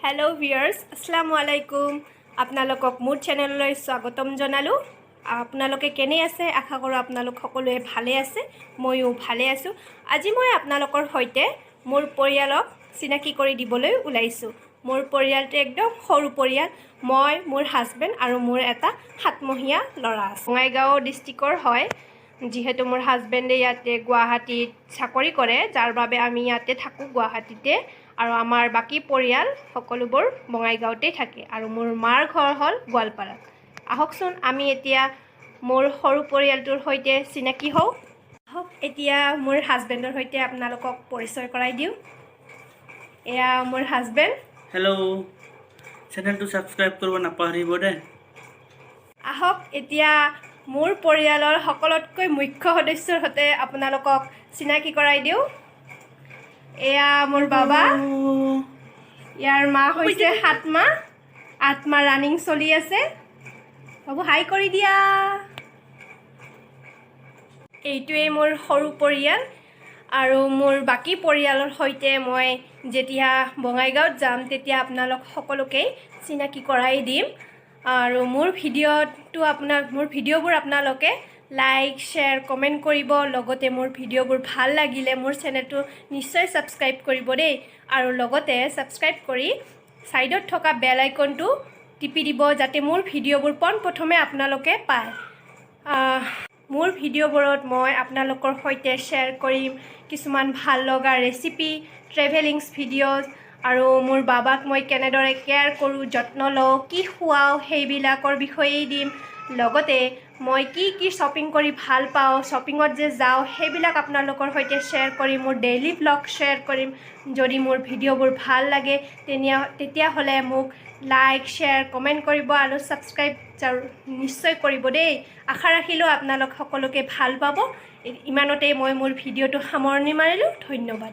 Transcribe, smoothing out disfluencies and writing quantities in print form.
hello viewers আসসালামু আলাইকুম আপোনালোকক মোৰ চেনেললৈ স্বাগতম জনালো আপোনালোকে কেনে আছে আশা কৰো আপোনালোক সকলোৱে ভালে আছে মইও ভালে আছো আজি মই আপোনালোকৰ সৈতে মোৰ পৰিয়ালক চিনাকি কৰি দিবলৈ ওলাইছো মোৰ পৰিয়ালটো একদম সৰু পৰিয়াল মই মোৰ হাজবেণ্ড আৰু মোৰ এটা সাতমহীয়া ল'ৰা আছে বঙাইগাঁও ডিস্ট্ৰিক্টৰ হয় যিহেতু মোৰ হাজবেণ্ডে ইয়াতে গুৱাহাটীত চাকৰি কৰে যাৰ বাবে আমি ইয়াতে থাকো গুৱাহাটীতে আৰু আমাৰ বাকি পৰিয়াল সকলোবোৰ বঙাইগাঁওতে থাকে আৰু মোৰ মাৰ ঘৰ হল গোৱালপাৰা আহকচোন আমি এতিয়া মোৰ সৰু পৰিয়ালটোৰ সৈতে চিনাকি হও আহক এতিয়া মোৰ হাজবেণ্ডৰ সৈতে আপোনালোকক পৰিচয় কৰাই দিও এয়া মোৰ হাজবেণ্ড হেল্ল' চেনেলটো সাবস্ক্ৰাইব কৰিব নাপাহৰিব দে আহক এতিয়া মোৰ পৰিয়ালৰ সকলোতকৈ মুখ্য সদস্যৰ সৈতে আপোনালোকক চিনাকি কৰাই দিও এয়া মোৰ বাবা ইয়াৰ মা হৈছে 7 মাহ 8 মাহ ৰানিং চলি আছে বাবু হাই কৰি দিয়া এইটোৱে মোৰ সৰু পৰিয়াল আৰু মোৰ বাকি পৰিয়ালৰ সৈতে মই যেতিয়া বঙাইগাঁৱত যাম তেতিয়া আপোনালোক সকলোকে চিনাকি কৰাই দিম আৰু মোৰ ভিডিঅ'বোৰ আপোনালোকে লাইক শেয়াৰ কমেন্ট কৰিব লগতে মোৰ ভিডিঅ'বোৰ ভাল লাগিলে মোৰ চেনেলটো নিশ্চয় সাবস্ক্ৰাইব কৰিব দেই আৰু লগতে সাবস্ক্ৰাইব কৰি সাইডত থকা বেল আইকনটো টিপি দিব যাতে মোৰ ভিডিঅ'বোৰ পোনপ্ৰথমে আপোনালোকে পায় মোৰ ভিডিঅ'বোৰত মই আপোনালোকৰ সৈতে শেয়াৰ কৰিম কিছুমান ভাল লগা ৰেচিপি ট্ৰেভেলিংছ ভিডিঅ'জ আৰু মোৰ বাবাক মই কেনেদৰে কেয়াৰ কৰো যত্ন লও কি খুৱাও হেইবিলাকৰ বিষয়ে দিম লগতে মই কি শপিং কৰি ভাল পাও শপিংত যে যাও হেইবিলাক আপোনালোকৰ সৈতে শেয়াৰ কৰিম মোৰ ডেইলি ব্লগ শেয়াৰ কৰিম যদি মোৰ ভিডিঅ'বোৰ ভাল লাগে তেতিয়া হলে মোক লাইক শেয়াৰ কমেন্ট কৰিব আৰু সাবস্ক্ৰাইব নিশ্চয় কৰিব দেই আশা ৰাখিলো আপোনালোক সকলোকে ভাল পাব ইমানতে মই মোৰ ভিডিঅ'টো সামৰণি মাৰিলো ধন্যবাদ